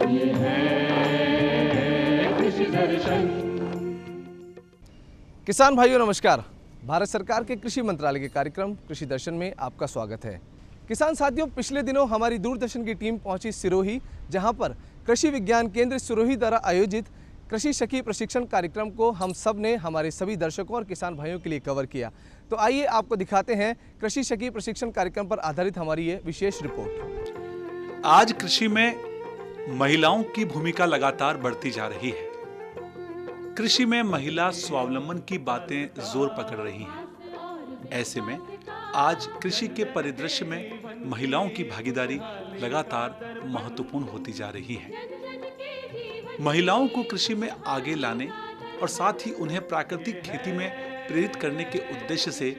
ये है कृषि दर्शन। किसान भाइयों नमस्कार। भारत सरकार के कृषि मंत्रालय के कार्यक्रम कृषि दर्शन में आपका स्वागत है। किसान साथियों, पिछले दिनों हमारी दूरदर्शन की टीम पहुंची सिरोही, जहां पर कृषि विज्ञान केंद्र सिरोही द्वारा आयोजित कृषि सखी प्रशिक्षण कार्यक्रम को हम सब ने हमारे सभी दर्शकों और किसान भाइयों के लिए कवर किया। तो आइए आपको दिखाते हैं कृषि सखी प्रशिक्षण कार्यक्रम पर आधारित हमारी ये विशेष रिपोर्ट। आज कृषि में महिलाओं की भूमिका लगातार बढ़ती जा रही है। कृषि में महिला स्वावलंबन की बातें जोर पकड़ रही हैं। ऐसे में आज कृषि के परिदृश्य में महिलाओं की भागीदारी लगातार महत्वपूर्ण होती जा रही है। महिलाओं को कृषि में आगे लाने और साथ ही उन्हें प्राकृतिक खेती में प्रेरित करने के उद्देश्य से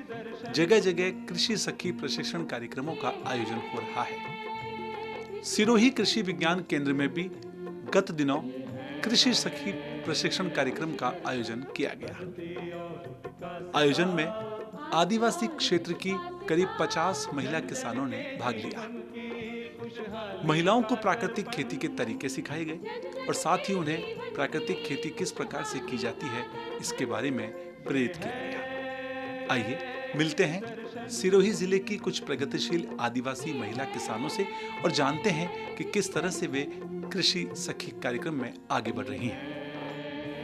जगह जगह कृषि सखी प्रशिक्षण कार्यक्रमों का आयोजन हो रहा है। सिरोही कृषि विज्ञान केंद्र में भी गत दिनों कृषि सखी प्रशिक्षण कार्यक्रम का आयोजन किया गया। आयोजन में आदिवासी क्षेत्र की करीब 50 महिला किसानों ने भाग लिया। महिलाओं को प्राकृतिक खेती के तरीके सिखाए गए और साथ ही उन्हें प्राकृतिक खेती किस प्रकार से की जाती है इसके बारे में प्रेरित किया गया। आइए मिलते हैं सिरोही जिले की कुछ प्रगतिशील आदिवासी महिला किसानों से और जानते हैं कि किस तरह से वे कृषि सखी कार्यक्रम में आगे बढ़ रही हैं।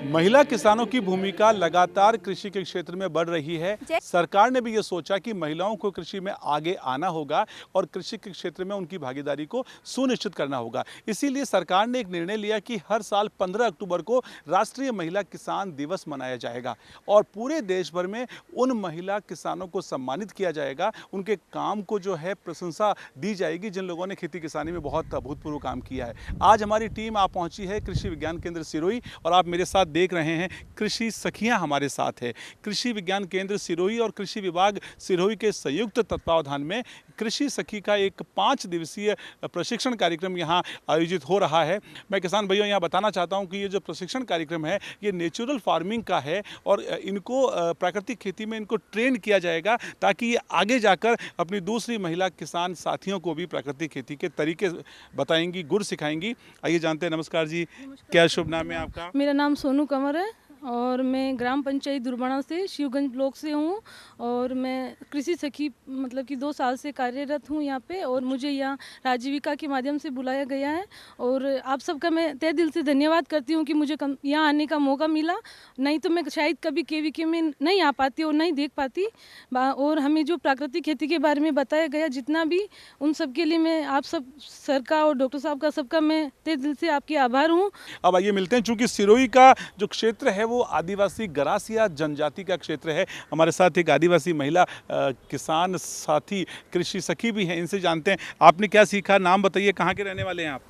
महिला किसानों की भूमिका लगातार कृषि के क्षेत्र में बढ़ रही है। सरकार ने भी ये सोचा कि महिलाओं को कृषि में आगे आना होगा और कृषि के क्षेत्र में उनकी भागीदारी को सुनिश्चित करना होगा। इसीलिए सरकार ने एक निर्णय लिया कि हर साल 15 अक्टूबर को राष्ट्रीय महिला किसान दिवस मनाया जाएगा और पूरे देश भर में उन महिला किसानों को सम्मानित किया जाएगा। उनके काम को जो है प्रशंसा दी जाएगी जिन लोगों ने खेती किसानी में बहुत अभूतपूर्व काम किया है। आज हमारी टीम आप पहुंची है कृषि विज्ञान केंद्र सिरोही और आप मेरे साथ देख रहे हैं कृषि सखियां हमारे साथ है। कृषि विज्ञान केंद्र सिरोही और कृषि विभाग सिरोही के संयुक्त तत्वावधान में कृषि सखी का एक 5 दिवसीय प्रशिक्षण कार्यक्रम यहां आयोजित हो रहा है। मैं किसान भाइयों यहां बताना चाहता हूं कि ये जो प्रशिक्षण कार्यक्रम है ये नेचुरल फार्मिंग का है और इनको प्राकृतिक खेती में इनको ट्रेन किया जाएगा ताकि ये आगे जाकर अपनी दूसरी महिला किसान साथियों को भी प्राकृतिक खेती के तरीके बताएंगी, गुर सिखाएंगी। आइए जानते हैं। नमस्कार जी। नमस्कार। क्या शुभ नाम है आपका? मेरा नाम सोनू कंवर है और मैं ग्राम पंचायत दुर्बाणा से शिवगंज ब्लॉक से हूँ और मैं कृषि सखी मतलब कि 2 साल से कार्यरत हूँ यहाँ पे और मुझे यहाँ राजीविका के माध्यम से बुलाया गया है और आप सबका मैं तहे दिल से धन्यवाद करती हूँ कि मुझे यहाँ आने का मौका मिला। नहीं तो मैं शायद कभी केवीके में नहीं आ पाती और नहीं देख पाती। और हमें जो प्राकृतिक खेती के बारे में बताया गया जितना भी, उन सब के लिए मैं आप सब सर का और डॉक्टर साहब का सबका मैं तहे दिल से आपके आभार हूँ। अब आइए मिलते हैं। चूँकि सिरोही का जो क्षेत्र है वो आदिवासी गरासिया जनजाति का क्षेत्र है। हमारे साथ एक आदिवासी महिला किसान साथी कृषि सखी भी हैं। इनसे जानते हैं आपने क्या सीखा। नाम बताइए, कहाँ के रहने वाले हैं आप?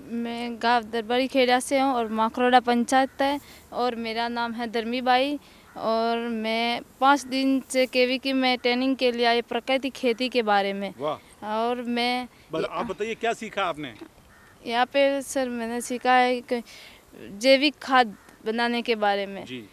मैं गांव दरबारी खेड़ा से हूँ और माखरोड़ा पंचायत है और मेरा नाम है धर्मी बाई और मैं 5 दिन से केवीके में ट्रेनिंग के लिए आई प्राकृतिक खेती के बारे में। और मैं आप बताइए क्या सीखा आपने यहाँ पे? सर मैंने सीखा है कि जैविक खाद बनाने के बारे में जी।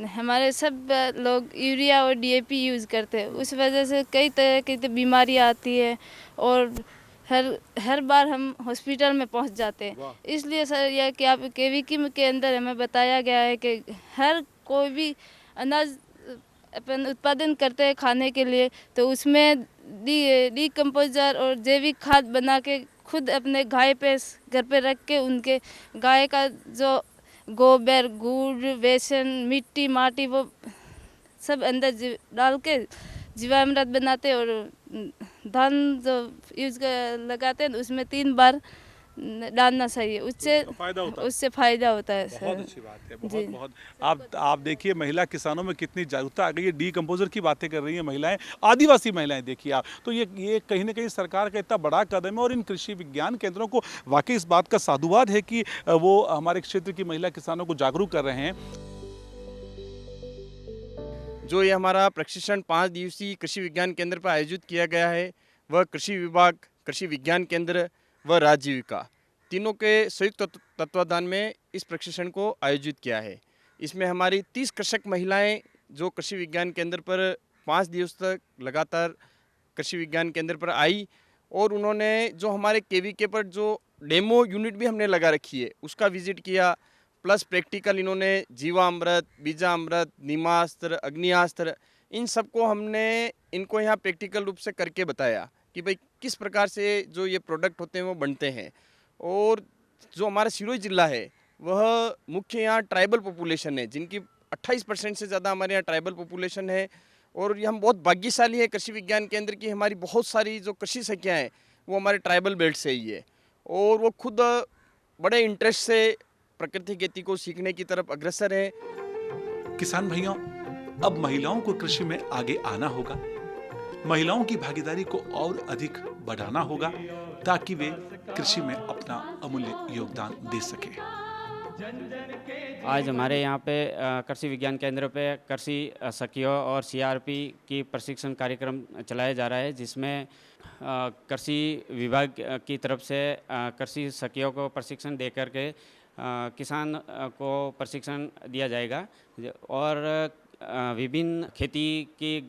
हमारे सब लोग यूरिया और डीएपी यूज़ करते हैं, उस वजह से कई तरह की बीमारी आती है और हर बार हम हॉस्पिटल में पहुंच जाते हैं। इसलिए सर यह कि आप केवीके के अंदर हमें बताया गया है कि हर कोई भी अनाज अपन उत्पादन करते हैं खाने के लिए तो उसमें डीकम्पोजर और जैविक खाद बना के खुद अपने गाय पे घर पे रख के उनके गाय का जो गोबर, गुड़, बेसन, मिट्टी, माटी वो सब अंदर डाल के जीवामृत बनाते और धान जो यूज लगाते हैं उसमें 3 बार डालना चाहिए। उससे फायदा होता है सर। बहुत अच्छी बात है। बहुत आप देखिए महिला किसानों में कितनी जागरूकता आ गई है। डीकम्पोजर की बातें कर रही हैं महिलाएं, आदिवासी महिलाएं। देखिए आप तो ये कहीं ना कहीं सरकार का इतना बड़ा कदम है और इन कृषि विज्ञान केंद्रों को वाकई इस बात का साधुवाद है कि वो हमारे क्षेत्र की महिला किसानों को जागरूक कर रहे हैं। जो ये हमारा प्रशिक्षण 5 दिवसीय कृषि विज्ञान केंद्र पर आयोजित किया गया है वह कृषि विभाग, कृषि विज्ञान केंद्र व राजीविका तीनों के संयुक्त तत्वावधान में इस प्रशिक्षण को आयोजित किया है। इसमें हमारी 30 कृषक महिलाएं जो कृषि विज्ञान केंद्र पर 5 दिवस तक लगातार कृषि विज्ञान केंद्र पर आई और उन्होंने जो हमारे केवीके पर जो डेमो यूनिट भी हमने लगा रखी है, उसका विजिट किया, प्लस प्रैक्टिकल इन्होंने जीवामृत, बीजामृत, नीमास्त्र, अग्नियास्त्र, इन सबको हमने इनको यहाँ प्रैक्टिकल रूप से करके बताया कि भाई किस प्रकार से जो ये प्रोडक्ट होते हैं वो बनते हैं। और जो हमारा सिरोही जिला है वह मुख्य यहाँ ट्राइबल पॉपुलेशन है, जिनकी 28% से ज़्यादा हमारे यहाँ ट्राइबल पॉपुलेशन है। और ये हम बहुत भाग्यशाली है कृषि विज्ञान केंद्र की, हमारी बहुत सारी जो कृषि सखियाँ हैं वो हमारे ट्राइबल बेल्ट से ही है, और वो खुद बड़े इंटरेस्ट से प्रकृति खेती को सीखने की तरफ अग्रसर है। किसान भाइयों, अब महिलाओं को कृषि में आगे आना होगा, महिलाओं की भागीदारी को और अधिक बढ़ाना होगा ताकि वे कृषि में अपना अमूल्य योगदान दे सके। आज हमारे यहाँ पे कृषि विज्ञान केंद्र पे कृषि सखियों और सीआरपी की प्रशिक्षण कार्यक्रम चलाया जा रहा है, जिसमें कृषि विभाग की तरफ से कृषि सखियों को प्रशिक्षण दे करके किसान को प्रशिक्षण दिया जाएगा और विभिन्न खेती की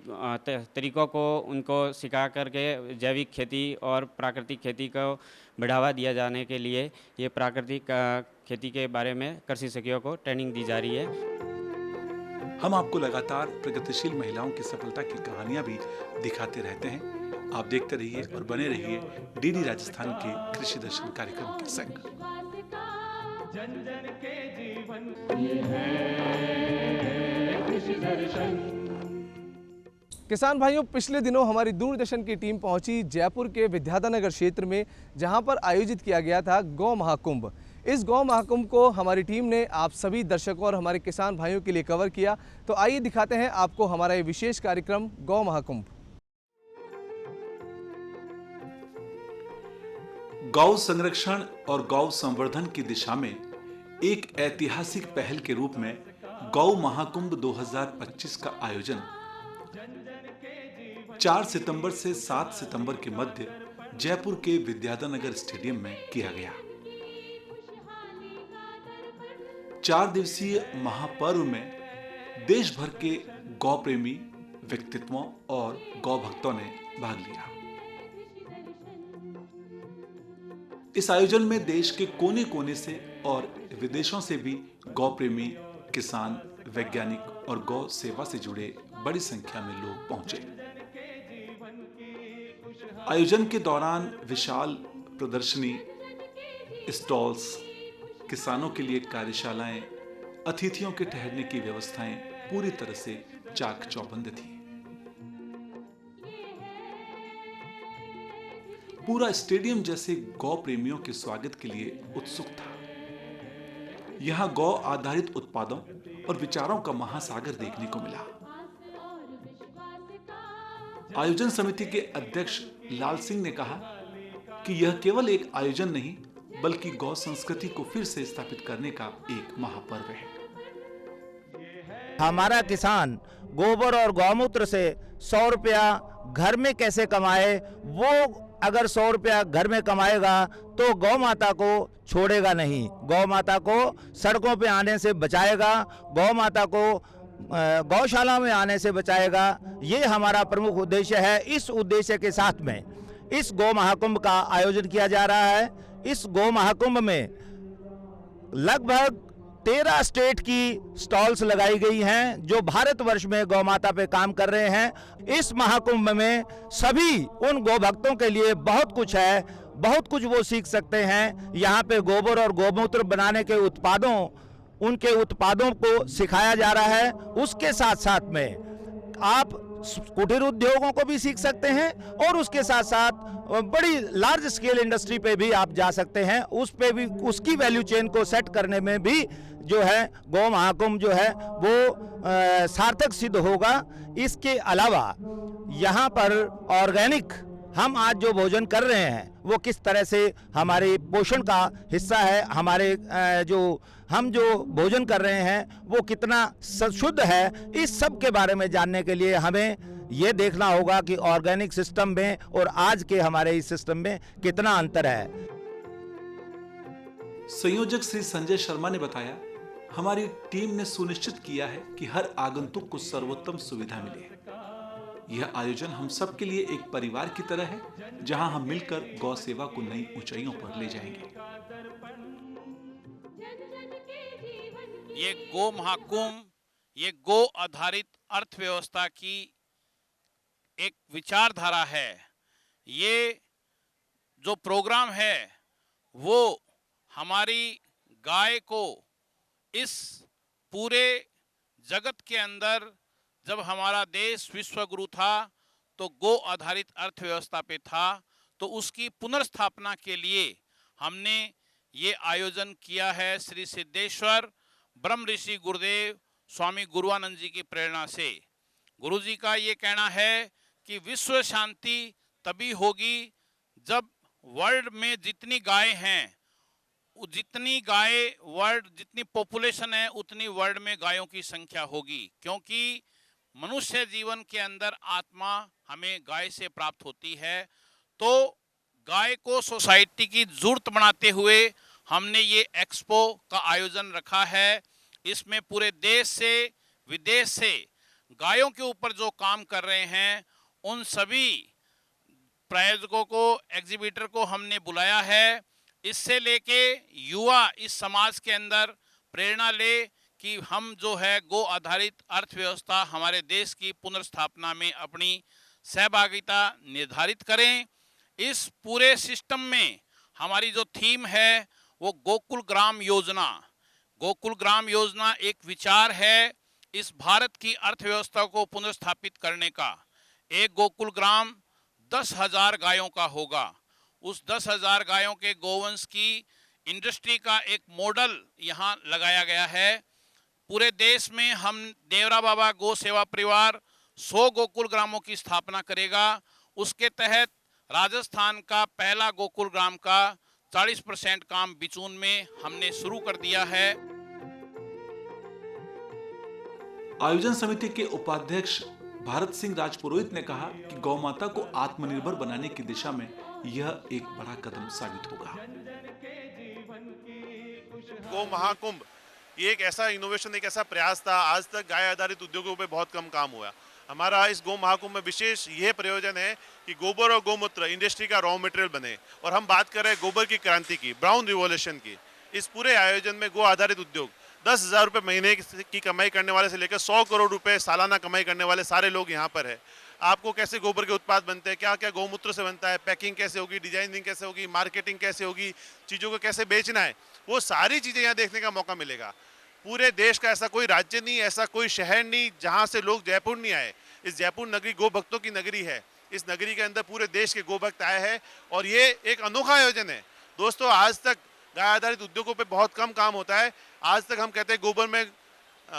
तरीकों को उनको सिखा करके जैविक खेती और प्राकृतिक खेती को बढ़ावा दिया जाने के लिए ये प्राकृतिक खेती के बारे में कृषि सखियों को ट्रेनिंग दी जा रही है। हम आपको लगातार प्रगतिशील महिलाओं की सफलता की कहानियां भी दिखाते रहते हैं। आप देखते रहिए और बने रहिए डीडी राजस्थान के कृषि दर्शन कार्यक्रम के संग। जन जन के जीवन ये है कृषि दर्शन। किसान भाइयों, पिछले दिनों हमारी दूरदर्शन की टीम पहुंची जयपुर के विद्याधरनगर क्षेत्र में, जहां पर आयोजित किया गया था गौ महाकुंभ। इस गौ महाकुंभ को हमारी टीम ने आप सभी दर्शकों और हमारे किसान भाइयों के लिए कवर किया। तो आइए दिखाते हैं आपको हमारा ये विशेष कार्यक्रम गौ महाकुंभ। गौ संरक्षण और गौ संवर्धन की दिशा में एक ऐतिहासिक पहल के रूप में गौ महाकुंभ 2025 का आयोजन 4 सितंबर से 7 सितंबर के मध्य जयपुर के विद्याधरनगर स्टेडियम में किया गया। 4 दिवसीय महापर्व में देश भर के गौ प्रेमी व्यक्तित्वों और गौ भक्तों ने भाग लिया। इस आयोजन में देश के कोने कोने से और विदेशों से भी गौ प्रेमी, किसान, वैज्ञानिक और गौ सेवा से जुड़े बड़ी संख्या में लोग पहुंचे। आयोजन के दौरान विशाल प्रदर्शनी, स्टॉल्स, किसानों के लिए कार्यशालाएं, अतिथियों के ठहरने की व्यवस्थाएं पूरी तरह से चाक चौबंद थी। पूरा स्टेडियम जैसे गौ प्रेमियों के स्वागत के लिए उत्सुक था। यहां गौ आधारित उत्पादों और विचारों का महासागर देखने को मिला। आयोजन समिति के अध्यक्ष लाल सिंह ने कहा कि यह केवल एक आयोजन नहीं बल्कि गौ संस्कृति को फिर से स्थापित करने का एक महापर्व है। हमारा किसान गोबर और गौमूत्र से 100 रुपया घर में कैसे कमाए, वो अगर 100 रुपया घर में कमाएगा तो गौ माता को छोड़ेगा नहीं, गौ माता को सड़कों पे आने से बचाएगा, गौ माता को गौशाला में आने से बचाएगा। ये हमारा प्रमुख उद्देश्य है। इस उद्देश्य के साथ में इस गौ महाकुंभ का आयोजन किया जा रहा है। इस गौ महाकुंभ में लगभग 13 स्टेट की स्टॉल्स लगाई गई हैं जो भारतवर्ष में गौ माता पे काम कर रहे हैं। इस महाकुंभ में सभी उन गौ भक्तों के लिए बहुत कुछ है, बहुत कुछ वो सीख सकते हैं। यहाँ पे गोबर और गौमूत्र बनाने के उत्पादों, उनके उत्पादों को सिखाया जा रहा है। उसके साथ साथ में आप कुटीर उद्योगों को भी सीख सकते हैं और उसके साथ साथ बड़ी लार्ज स्केल इंडस्ट्री पे भी आप जा सकते हैं। उस पे भी उसकी वैल्यू चेन को सेट करने में भी जो है गौ महाकुंभ जो है वो सार्थक सिद्ध होगा। इसके अलावा यहाँ पर ऑर्गेनिक हम आज जो भोजन कर रहे हैं वो किस तरह से हमारे पोषण का हिस्सा है, हमारे हम जो भोजन कर रहे हैं वो कितना शुद्ध है, इस सब के बारे में जानने के लिए हमें ये देखना होगा कि ऑर्गेनिक सिस्टम में और आज के हमारे इस सिस्टम में कितना अंतर है। संयोजक श्री संजय शर्मा ने बताया, हमारी टीम ने सुनिश्चित किया है कि हर आगंतुक को सर्वोत्तम सुविधा मिले। यह आयोजन हम सब के लिए एक परिवार की तरह है, जहां हम मिलकर गौ सेवा को नई ऊंचाइयों पर ले जाएंगे। ये गो महाकुंभ, ये गो आधारित अर्थव्यवस्था की एक विचारधारा है। ये जो प्रोग्राम है वो हमारी गाय को इस पूरे जगत के अंदर, जब हमारा देश विश्व गुरु था तो गो आधारित अर्थव्यवस्था पे था, तो उसकी पुनर्स्थापना के लिए हमने ये आयोजन किया है। श्री सिद्धेश्वर ब्रह्म ऋषि गुरुदेव स्वामी गुरुआनंद जी की प्रेरणा से। गुरु जी का ये कहना है कि विश्व शांति तभी होगी जब वर्ल्ड में जितनी गाय हैं, जितनी गाय वर्ल्ड, जितनी पॉपुलेशन है उतनी वर्ल्ड में गायों की संख्या होगी। क्योंकि मनुष्य जीवन के अंदर आत्मा हमें गाय से प्राप्त होती है। तो गाय को सोसाइटी की जरूरत बनाते हुए हमने ये एक्सपो का आयोजन रखा है। इसमें पूरे देश से विदेश से गायों के ऊपर जो काम कर रहे हैं उन सभी प्रायोजकों को, एग्जीबिटर को हमने बुलाया है। इससे लेके युवा इस समाज के अंदर प्रेरणा ले कि हम जो है गो आधारित अर्थव्यवस्था, हमारे देश की पुनर्स्थापना में अपनी सहभागिता निर्धारित करें। इस पूरे सिस्टम में हमारी जो थीम है वो गोकुल ग्राम योजना। गोकुल ग्राम योजना एक विचार है इस भारत की अर्थव्यवस्था को पुनर्स्थापित करने का। एक गोकुल ग्राम 10,000 गायों का होगा। उस 10,000 गायों के गोवंश की इंडस्ट्री का एक मॉडल यहाँ लगाया गया है। पूरे देश में हम देवरा बाबा गौ सेवा परिवार 100 गोकुल ग्रामों की स्थापना करेगा। उसके तहत राजस्थान का पहला गोकुल ग्राम का 40% काम बिचून में हमने शुरू कर दिया है। आयोजन समिति के उपाध्यक्ष भारत सिंह राजपुरोहित ने कहा कि गौ माता को आत्मनिर्भर बनाने की दिशा में यह एक बड़ा कदम साबित होगा। गौ महाकुंभ ये एक ऐसा इनोवेशन, एक ऐसा प्रयास था। आज तक गाय आधारित उद्योगों पे बहुत कम काम हुआ। हमारा इस गौ महाकुंभ में विशेष यह प्रयोजन है कि गोबर और गौमूत्र इंडस्ट्री का रॉ मटेरियल बने। और हम बात कर रहे हैं गोबर की क्रांति की, ब्राउन रिवॉल्यूशन की। इस पूरे आयोजन में गो आधारित उद्योग 10,000 रुपये महीने की कमाई करने वाले से लेकर 100 करोड़ रुपए सालाना कमाई करने वाले सारे लोग यहाँ पर है। आपको कैसे गोबर के उत्पाद बनते हैं, क्या क्या गौमूत्र से बनता है, पैकिंग कैसे होगी, डिजाइनिंग कैसे होगी, मार्केटिंग कैसे होगी, चीज़ों को कैसे बेचना है, वो सारी चीज़ें यहाँ देखने का मौका मिलेगा। पूरे देश का ऐसा कोई राज्य नहीं, ऐसा कोई शहर नहीं जहाँ से लोग जयपुर नहीं आए। इस जयपुर नगरी गो भक्तों की नगरी है। इस नगरी के अंदर पूरे देश के गो भक्त आए हैं और ये एक अनोखा आयोजन है। दोस्तों, आज तक गाय आधारित उद्योगों पे बहुत कम काम होता है। आज तक हम कहते हैं गोबर में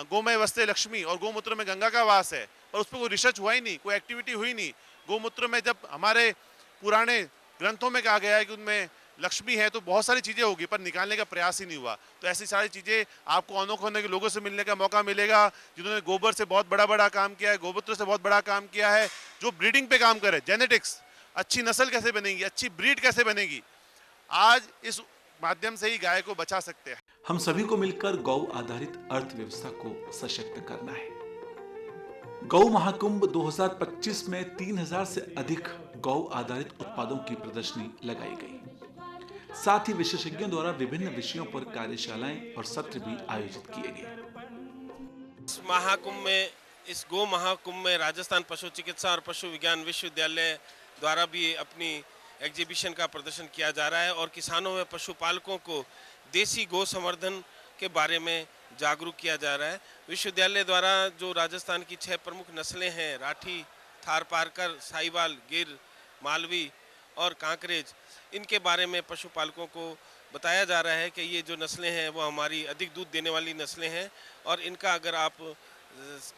गोमय वस्ते लक्ष्मी और गोमूत्र में गंगा का वास है, और उस पर कोई रिसर्च हुआ ही नहीं, कोई एक्टिविटी हुई नहीं। गोमूत्र में जब हमारे पुराने ग्रंथों में कहा गया है कि उनमें लक्ष्मी है तो बहुत सारी चीज़ें होगी, पर निकालने का प्रयास ही नहीं हुआ। तो ऐसी सारी चीज़ें आपको अनोखे होने के लोगों से मिलने का मौका मिलेगा, जिन्होंने गोबर से बहुत बड़ा काम किया है, गोमूत्र से बहुत बड़ा काम किया है, जो ब्रीडिंग पे काम करे, जेनेटिक्स, अच्छी नस्ल कैसे बनेगी, अच्छी ब्रीड कैसे बनेगी। आज इस माध्यम से ही गाय को बचा सकते हैं। हम सभी को मिलकर गौ आधारित अर्थव्यवस्था को सशक्त करना है। गौ महाकुंभ 2025 में 3,000 से अधिक गौ आधारित उत्पादों की प्रदर्शनी लगाई गई। साथ ही विशेषज्ञों द्वारा विभिन्न विषयों पर कार्यशालाएं और सत्र भी आयोजित किए गए। इस महाकुंभ में, इस गौ महाकुंभ में राजस्थान पशु चिकित्सा और पशु विज्ञान विश्वविद्यालय द्वारा भी अपनी एग्जीबिशन का प्रदर्शन किया जा रहा है और किसानों में पशुपालकों को देसी गौ संवर्धन के बारे में जागरूक किया जा रहा है। विश्वविद्यालय द्वारा जो राजस्थान की 6 प्रमुख नस्लें हैं, राठी, थारपारकर, साहिवाल, गिर, मालवी और कांकरेज, इनके बारे में पशुपालकों को बताया जा रहा है कि ये जो नस्लें हैं वो हमारी अधिक दूध देने वाली नस्लें हैं और इनका अगर आप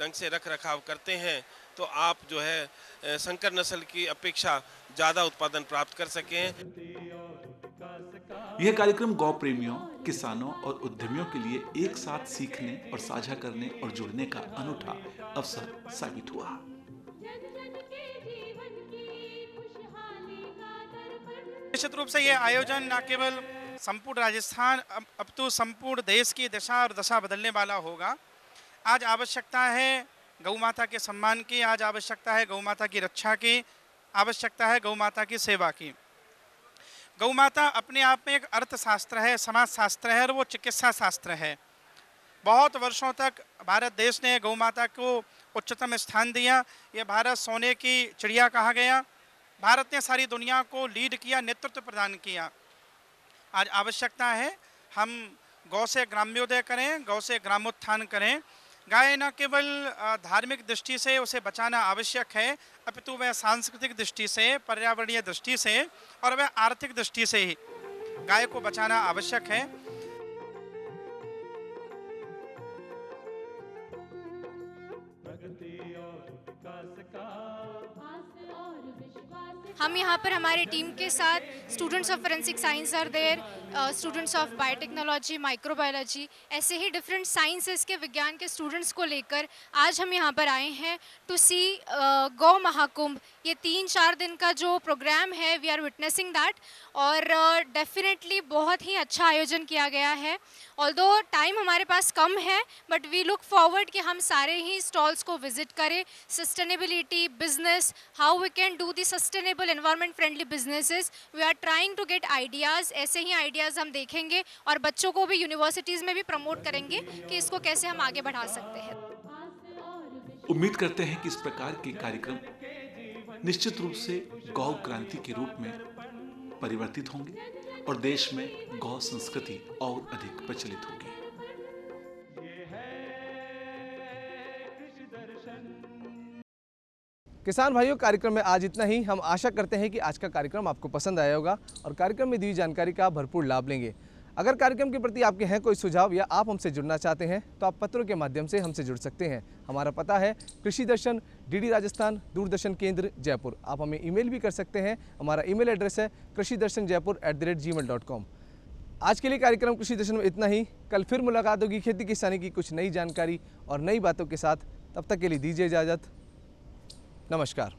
ढंग से रख रखाव करते हैं तो आप जो है संकर नस्ल की अपेक्षा ज़्यादा उत्पादन प्राप्त कर सकें। यह कार्यक्रम गौ प्रेमियों, किसानों और उद्यमियों के लिए एक साथ सीखने और साझा करने और जुड़ने का अनूठा अवसर साबित हुआ। निश्चित रूप से ये आयोजन न केवल संपूर्ण राजस्थान अब तो संपूर्ण देश की दिशा और दशा बदलने वाला होगा। आज आवश्यकता है गौ माता के सम्मान की, आज आवश्यकता है गौ माता की रक्षा की, आवश्यकता है गौ माता की सेवा की। गौ माता अपने आप में एक अर्थशास्त्र है, समाजशास्त्र है और वो चिकित्सा शास्त्र है। बहुत वर्षों तक भारत देश ने गौ माता को उच्चतम स्थान दिया। ये भारत सोने की चिड़िया कहा गया। भारत ने सारी दुनिया को लीड किया, नेतृत्व प्रदान किया। आज आवश्यकता है हम गौ से ग्राम्योदय करें, गौ से ग्रामोत्थान करें। गाय न केवल धार्मिक दृष्टि से उसे बचाना आवश्यक है, अपितु वह सांस्कृतिक दृष्टि से, पर्यावरणीय दृष्टि से और वह आर्थिक दृष्टि से ही गाय को बचाना आवश्यक है। हम यहाँ पर हमारे टीम के साथ students of forensic science are there, students of biotechnology, microbiology, ऐसे ही डिफरेंट साइंसेस के विज्ञान के स्टूडेंट्स को लेकर आज हम यहाँ पर आए हैं टू सी गौ महाकुंभ। ये 3-4 दिन का जो प्रोग्राम है, वी आर विटनेसिंग दैट और डेफिनेटली बहुत ही अच्छा आयोजन किया गया है। ऑल्दो टाइम हमारे पास कम है, बट वी लुक फॉरवर्ड कि हम सारे ही स्टॉल्स को विजिट करें। Sustainability, business, how we can do the sustainable environment friendly businesses, we are trying to get ideas. ऐसे ही आइडियाज़ हम देखेंगे और बच्चों को भी यूनिवर्सिटीज़ में भी प्रमोट करेंगे कि इसको कैसे हम आगे बढ़ा सकते हैं। उम्मीद करते हैं कि इस प्रकार के कार्यक्रम निश्चित रूप से गौ क्रांति के रूप में परिवर्तित होंगे और देश में गौ संस्कृति और अधिक प्रचलित होगी। किसान भाइयों, कार्यक्रम में आज इतना ही। हम आशा करते हैं कि आज का कार्यक्रम आपको पसंद आया होगा और कार्यक्रम में दी जानकारी का भरपूर लाभ लेंगे। अगर कार्यक्रम के प्रति आपके हैं कोई सुझाव या आप हमसे जुड़ना चाहते हैं तो आप पत्रों के माध्यम से हमसे जुड़ सकते हैं। हमारा पता है कृषि दर्शन, डीडी राजस्थान, दूरदर्शन केंद्र, जयपुर। आप हमें ईमेल भी कर सकते हैं। हमारा ईमेल एड्रेस है krishidarshanjaipur@gmail.com। आज के लिए कार्यक्रम कृषि दर्शन में इतना ही। कल फिर मुलाकात होगी खेती किसानी की कुछ नई जानकारी और नई बातों के साथ। तब तक के लिए दीजिए इजाज़त। नमस्कार।